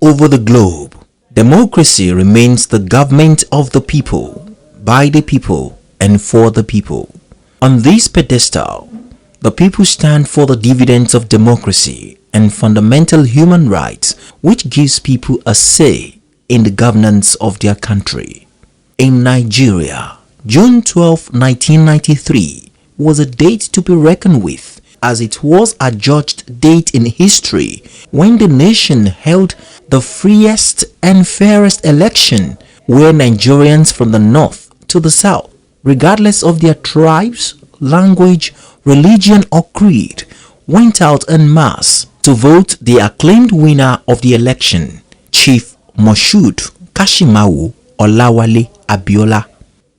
over the globe, democracy remains the government of the people, by the people, and for the people. On this pedestal, the people stand for the dividends of democracy and fundamental human rights, which gives people a say in the governance of their country. In Nigeria, June 12, 1993 was a date to be reckoned with, as it was a judged date in history when the nation held the freest and fairest election, where Nigerians from the north to the south, regardless of their tribes, language, religion or creed, went out en masse to vote the acclaimed winner of the election, Chief Moshood Kashimawo Olawale Abiola.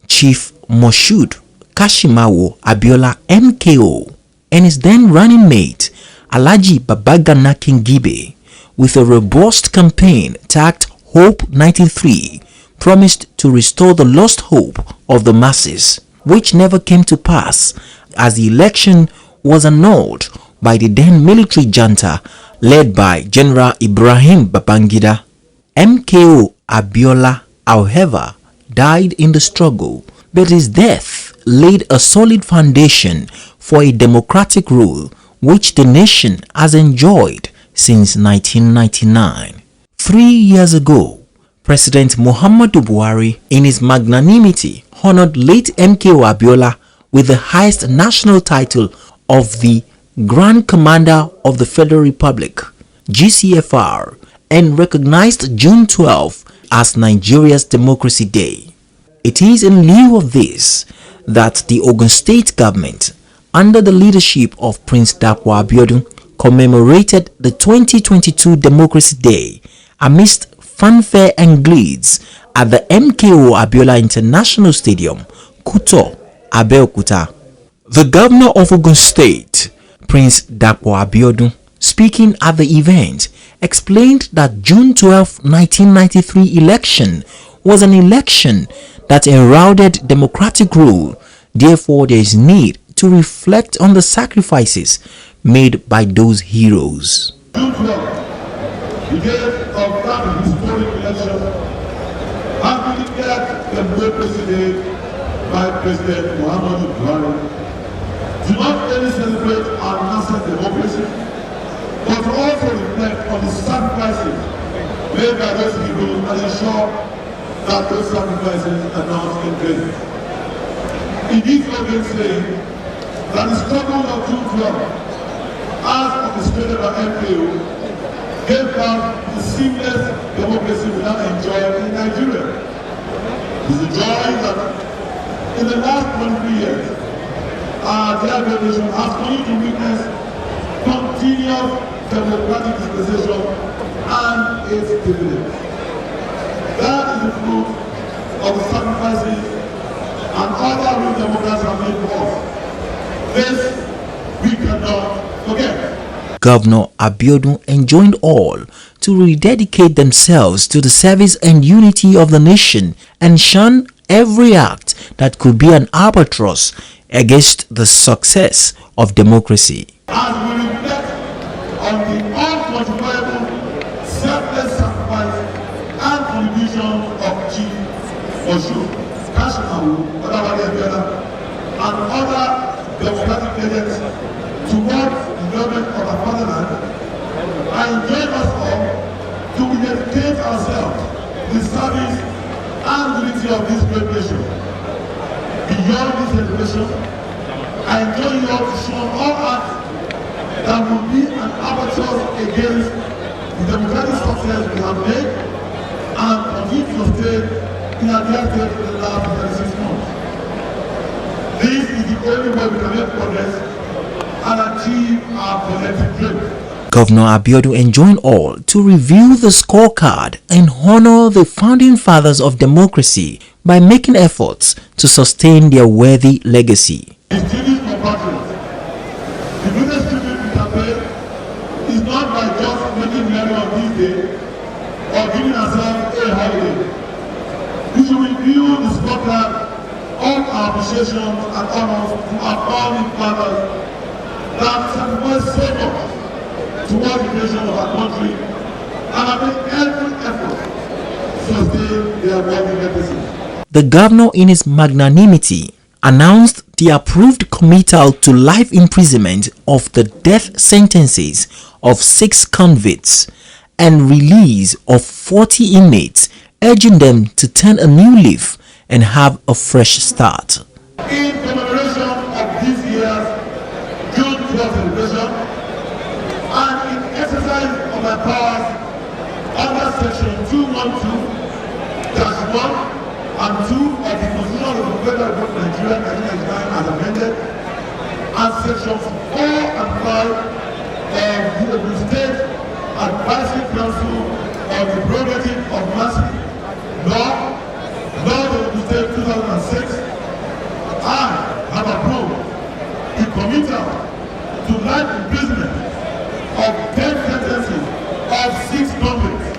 Chief Moshood Kashimawo Abiola MKO and his then running mate Alhaji Babagana Kingibe, with a robust campaign tagged Hope 93, promised to restore the lost hope of the masses, which never came to pass as the election was annulled by the then military junta led by General Ibrahim Babangida. MKO Abiola, however, died in the struggle, but his death laid a solid foundation for a democratic rule which the nation has enjoyed since 1999. 3 years ago, President Muhammadu Buhari, in his magnanimity, honored late MKO Abiola with the highest national title of the Grand Commander of the Federal Republic, GCFR, and recognized June 12 as Nigeria's Democracy Day. It is in lieu of this that the Ogun State government, under the leadership of Prince Dapo Abiodun, commemorated the 2022 Democracy Day amidst fanfare and glees at the MKO Abiola International Stadium, Kuto, Abeokuta. The governor of Ogun State, Prince Dapo Abiodun, speaking at the event, explained that June 12, 1993 election was an election that eroded democratic rule. Therefore, there is need to reflect on the sacrifices made by those heroes. June 12, the day of that historic election, has been declared Democracy Day by President Muhammadu Buhari. Do not only celebrate our nascent democracy, but to also reflect on the sacrifices made by those heroes and ensure that those sacrifices are not in vain. It is again saying that the struggle of June 12, as orchestrated by MKO, gave birth to the seamless democracy we now enjoy in Nigeria. It is a joy that in the last 23 years, our dear nation has continued to witness continuous democratic dispensation and its dividends. That is the fruit of the sacrifices and other real democrats have made for us. This we cannot forget. Governor Abiodun enjoined all to rededicate themselves to the service and unity of the nation and shun every act that could be an albatross against the success of democracy. As we reflect on the unquantifiable selfless sacrifice and contribution of Chief Moshood Kashimawo Olawale Abiola and other democratic agents towards the development of our fatherland, I enjoin us all to dedicate ourselves to the service and unity of this great nation. Beyond this celebration, I enjoin you all to shun all acts that will be an albatross against the democratic success we have made and continue to sustain in our dear state for the last 36 months. This is the only way we can make progress and achieve our collective dream. Governor Abiodun enjoined all to review the scorecard and honor the founding fathers of democracy by making efforts to sustain their worthy legacy. Distinguished compatriots, the greatest tribute we can pay is not by just making merry on this day or giving ourselves a holiday. We should review the scorecard of our appreciation and honors to our founding fathers that sacrificed so much towards the creation of our country and have made every effort to sustain their worthy legacy. The governor, in his magnanimity, announced the approved committal to life imprisonment of the death sentences of 6 convicts and release of 40 inmates, urging them to turn a new leaf and have a fresh start. In commemoration of this year's June 12th celebration and in exercise of my powers under section 212-1 and 2 of the Constitution of the Federal Republic of Nigeria 1999 as amended, and sections 4 and 5 of the Ogun State Advisory Council of the Prerogative of Mercy Law of Ogun State 2006, I have approved the committal to life imprisonment of death sentences of 6 convicts.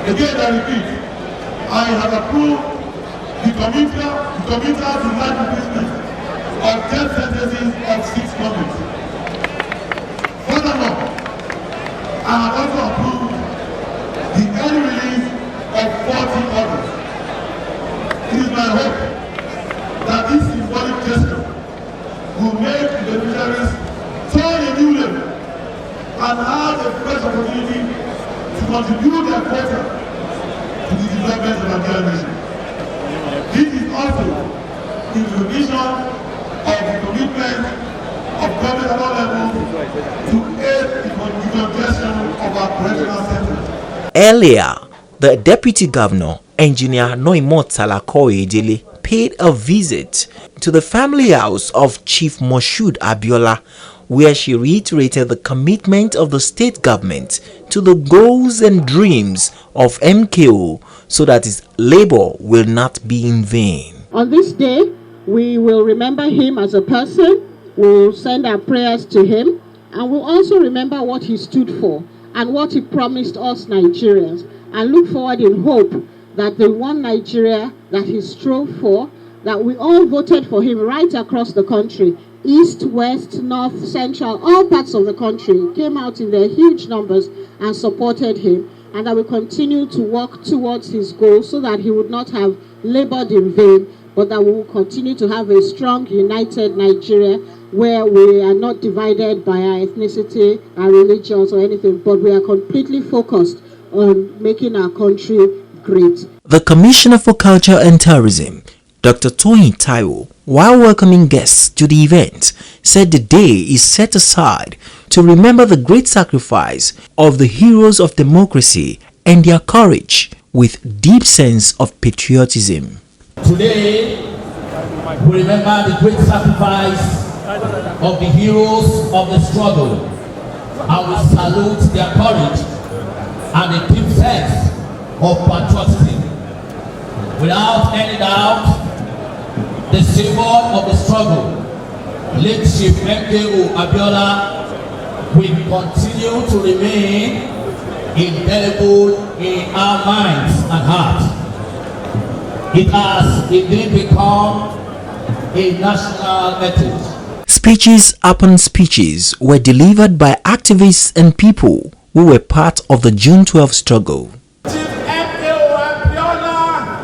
Again, I repeat, I have approved the committal to life imprisonment of death sentences of 6 convicts. Furthermore, I have also approved the early release of 40 others. It is my hope that this symbolic gesture will make the beneficiaries turn a new level and have a fresh opportunity to contribute their quota to the development of our nation. This is also in recognition of the commitment of government at all levels to aid the congestion of our correctional centers. Earlier, the Deputy Governor, Engineer Noimo Talakoedele, paid a visit to the family house of Chief Moshood Abiola, where she reiterated the commitment of the state government to the goals and dreams of MKO so that his labor will not be in vain. On this day, we will remember him as a person, we'll send our prayers to him, and we'll also remember what he stood for and what he promised us Nigerians, and look forward in hope that the one Nigeria that he strove for, that we all voted for him right across the country, east, west, north, central, all parts of the country came out in their huge numbers and supported him, and that we continue to work towards his goal so that he would not have labored in vain, but that we will continue to have a strong, united Nigeria where we are not divided by our ethnicity, our religions or anything, but we are completely focused on making our country great. The Commissioner for Culture and Tourism, Dr. Tony Taiwo, while welcoming guests to the event, said the day is set aside to remember the great sacrifice of the heroes of democracy and their courage with deep sense of patriotism. Today, we remember the great sacrifice of the heroes of the struggle, and we salute their courage and the deep sense of patriotism. Without any doubt, the symbol of the struggle, late Chief NTA Abeokuta, will continue to remain indelible in our minds and hearts. It has indeed become a national heritage. Speeches upon speeches were delivered by activists and people who were part of the June 12 struggle. Chief NTA Abeokuta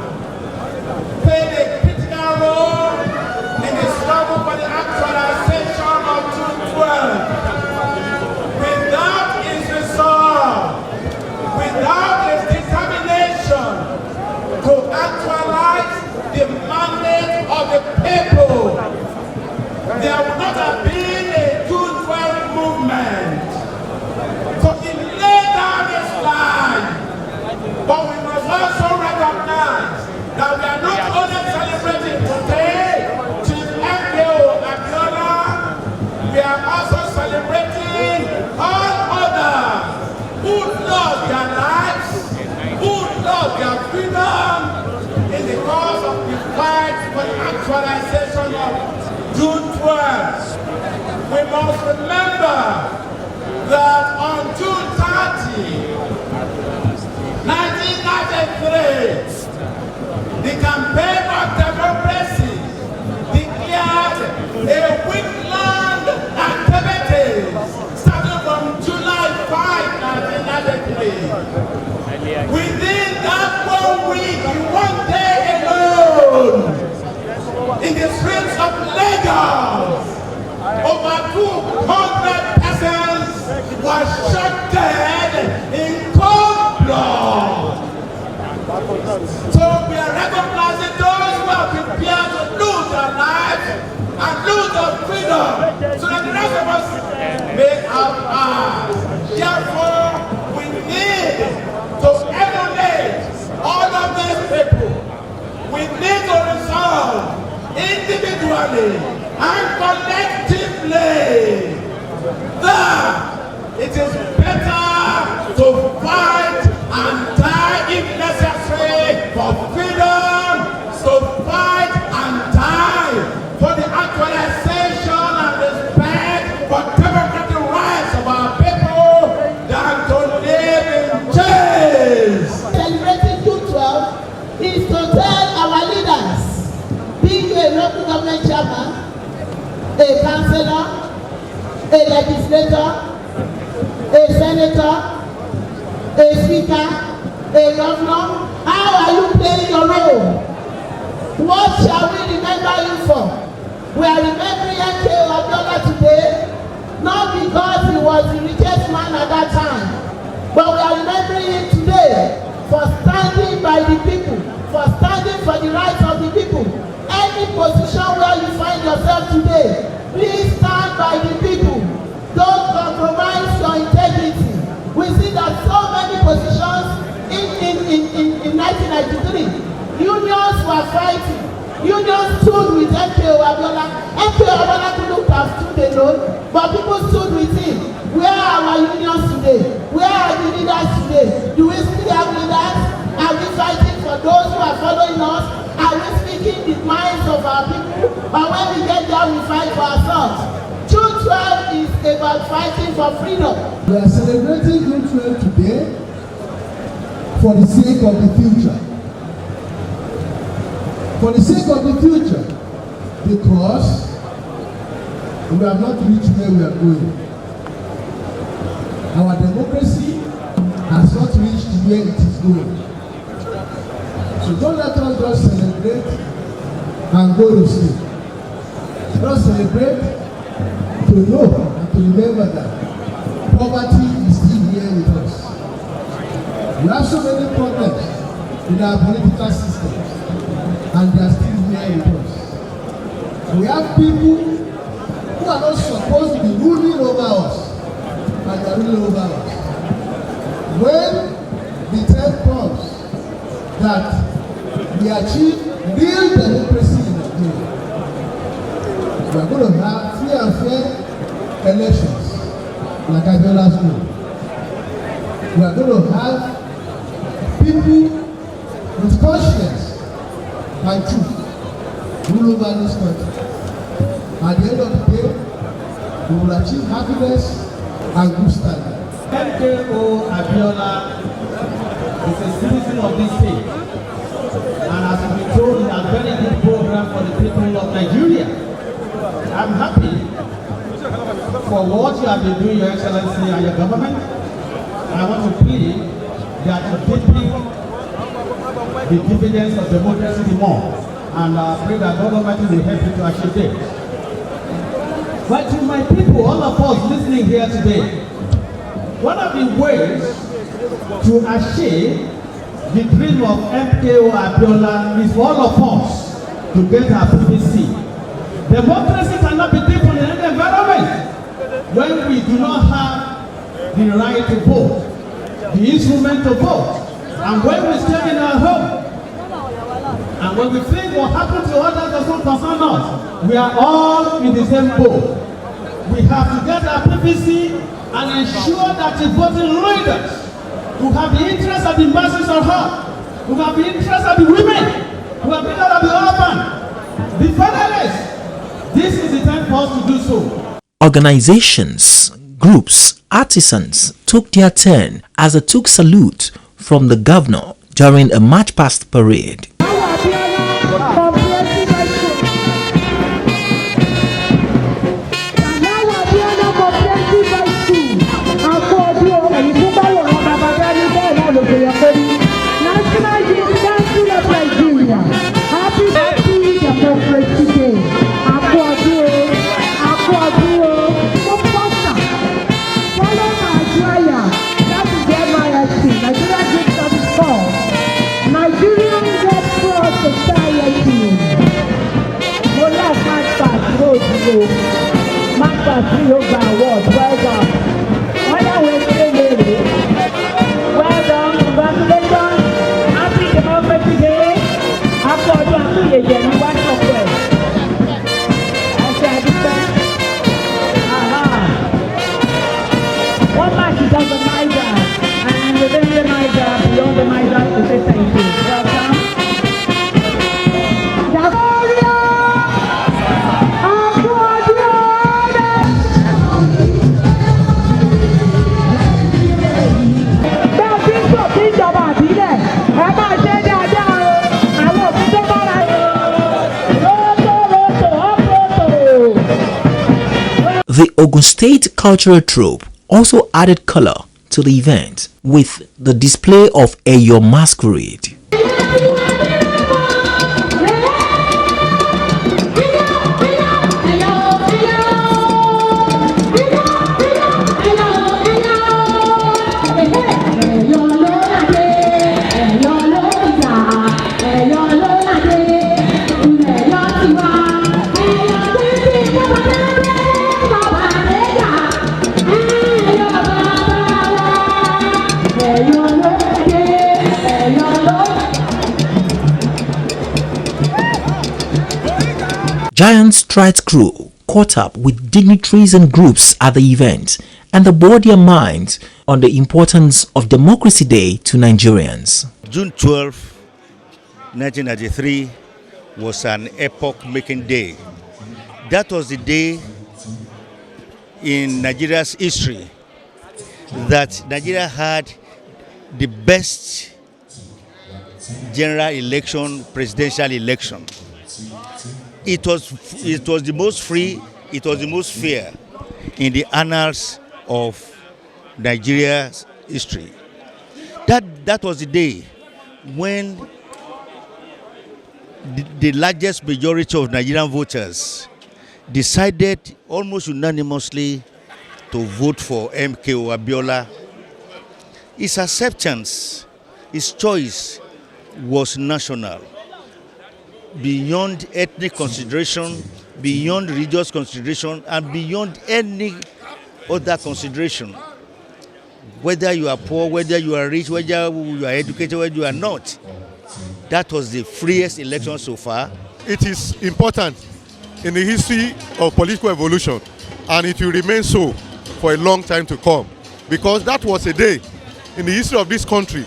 played a critical role in the struggle for the actualization of June 12. Without his resolve, without his determination to actualize the mandate of the people, there would not have been a June 12 movement. So he laid down his life. But we must also recognize that we are not only celebrating today Chief NTA Abeokuta, we are also celebrating all others who lost their lives, who lost their freedom in the cause of the fight for the actualization of June 12. We must remember that on June 30, 1993, the campaign of democracy declared a weak land and individually and collectively that it is better to fight and die if necessary for freedom, to fight and die for the actualization and respect for democratic rights of our people than to live in chains. Celebrating June 12 is to tell our leaders, being a local government chairman, a councillor, a legislator, a senator, a speaker, a governor, how are you playing your role? What shall we remember you for? We are remembering NTA Abeokuta today, not because he was the richest man at that time, but we are remembering him today for standing by the people, for standing for the rights of the people. Any position where you find yourself today, please stand by the people. Don't compromise your integrity. We see that so many positions in 1993, unions were fighting. Unions stood with NTA Abeokuta. NTA Abeokuta couldn't have stood alone, but people stood with him. Where are our unions today? Where are the leaders today? Do we still have leaders? Are we fighting for those who are following us? Are we speaking the minds of our people? Or when we get there, we fight for ourselves? June 12 is about fighting for freedom. We are celebrating June 12 today for the sake of the future. For the sake of the future, because we have not reached where we are going. Our democracy has not reached where it is going. So don't let us just celebrate and go to sleep. Just celebrate to know and to remember that poverty is still here with us. We have so many problems in our political system, and they are still here with us. We have people who are not supposed to be ruling over us, and they are ruling over us. When the time comes that we achieve real democracy in Nigeria, we are going to have free and fair elections, like Abeola's rule. We are going to have people with conscience and truth rule over this country. At the end of the day, we will achieve happiness and good standing. NTA Abeokuta is a citizen of this state, and as we told, a very good program for the people of Nigeria. I'm happy for what you have been doing, Your Excellency, and your government. I want to plead that you deepen the dividends of democracy more, and I pray that God Almighty will help you to achieve it. But to my people, all of us listening here today, one of the ways to achieve the dream of NTA Abeokuta is for all of us to get our PVC. Democracy cannot be different in any environment when we do not have the right to vote, the instrument to vote, and when we stay in our home, and when we think what happened to others does not concern us, we are all in the same boat. We have to get our PVC and ensure that the voting leaders who have the interest of the masses of heart, who have the interest of the women, who have the interest of the orphan, the fatherless. This is the time for us to do so. Organizations, groups, artisans took their turn as they took salute from the governor during a march past parade. Nigerian Red Cross Society. The Ogun State Cultural Troupe also added color to the event with the display of Eyo Masquerade. Giant Strides crew caught up with dignitaries and groups at the event and they bore their minds on the importance of Democracy Day to Nigerians. June 12, 1993 was an epoch-making day. That was the day in Nigeria's history that Nigeria had the best general election, presidential election. It was the most free, it was the most fair in the annals of Nigeria's history. That was the day when the largest majority of Nigerian voters decided almost unanimously to vote for MKO Abiola. His acceptance, his choice was national, beyond ethnic consideration, beyond religious consideration, and beyond any other consideration. Whether you are poor, whether you are rich, whether you are educated, whether you are not. That was the freest election so far. It is important in the history of political evolution, and it will remain so for a long time to come, because that was a day in the history of this country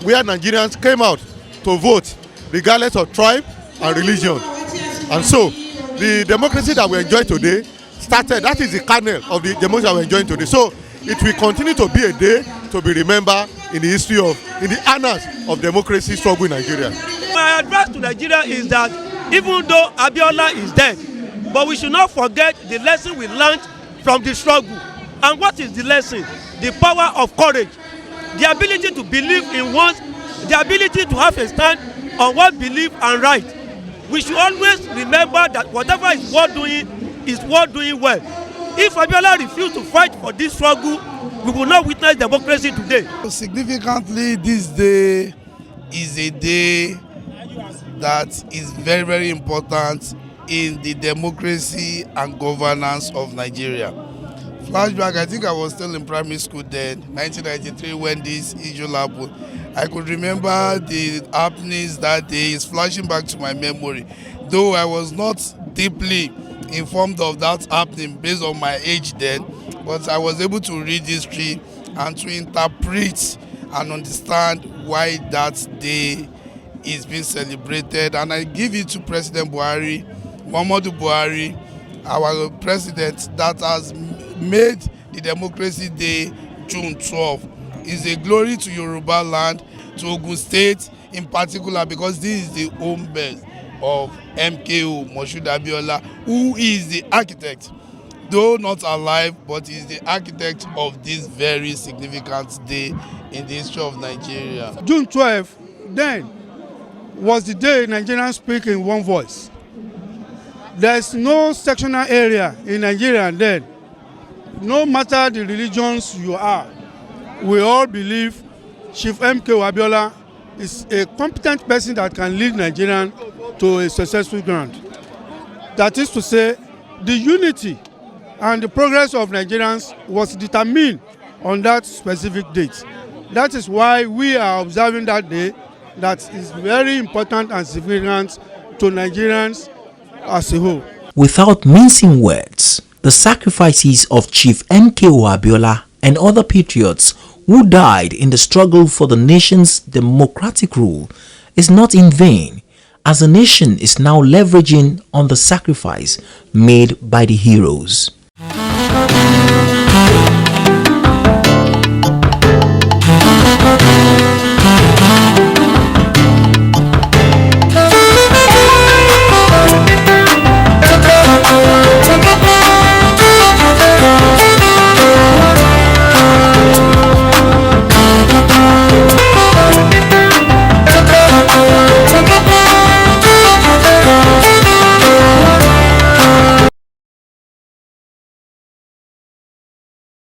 where Nigerians came out to vote regardless of tribe and religion. And so the democracy that we enjoy today started, that is the kernel of the democracy that we are enjoying today. So it will continue to be a day to be remembered in the history of, in the annals of democracy struggle in Nigeria. My advice to Nigeria is that even though Abiola is dead, but we should not forget the lesson we learned from the struggle. And what is the lesson? The power of courage, the ability to believe in one's, the ability to have a stand on what belief and right. We should always remember that whatever is worth doing well. If Abiola refused to fight for this struggle, we will not witness democracy today. Significantly, this day is a day that is very, very important in the democracy and governance of Nigeria. Flashback, I think I was still in primary school then, 1993, when this issue happened. I could remember the happenings that day. Is flashing back to my memory. Though I was not deeply informed of that happening based on my age then, but I was able to read history and to interpret and understand why that day is being celebrated. And I give it to President Buhari, Muhammadu Buhari, our president, that has made the Democracy Day June 12. It's a glory to Yoruba land, to Ogun State in particular, because this is the home base of MKO Moshood Abiola, who is the architect, though not alive, but is the architect of this very significant day in the history of Nigeria. June 12 then was the day Nigerians speak in one voice. There's no sectional area in Nigeria then. No matter the religions you are, we all believe Chief MKO Abiola is a competent person that can lead Nigerian to a successful ground. That is to say, the unity and the progress of Nigerians was determined on that specific date. That is why we are observing that day. That is very important and significant to Nigerians as a whole. Without mincing words, the sacrifices of Chief MKO Abiola and other patriots who died in the struggle for the nation's democratic rule is not in vain, as the nation is now leveraging on the sacrifice made by the heroes.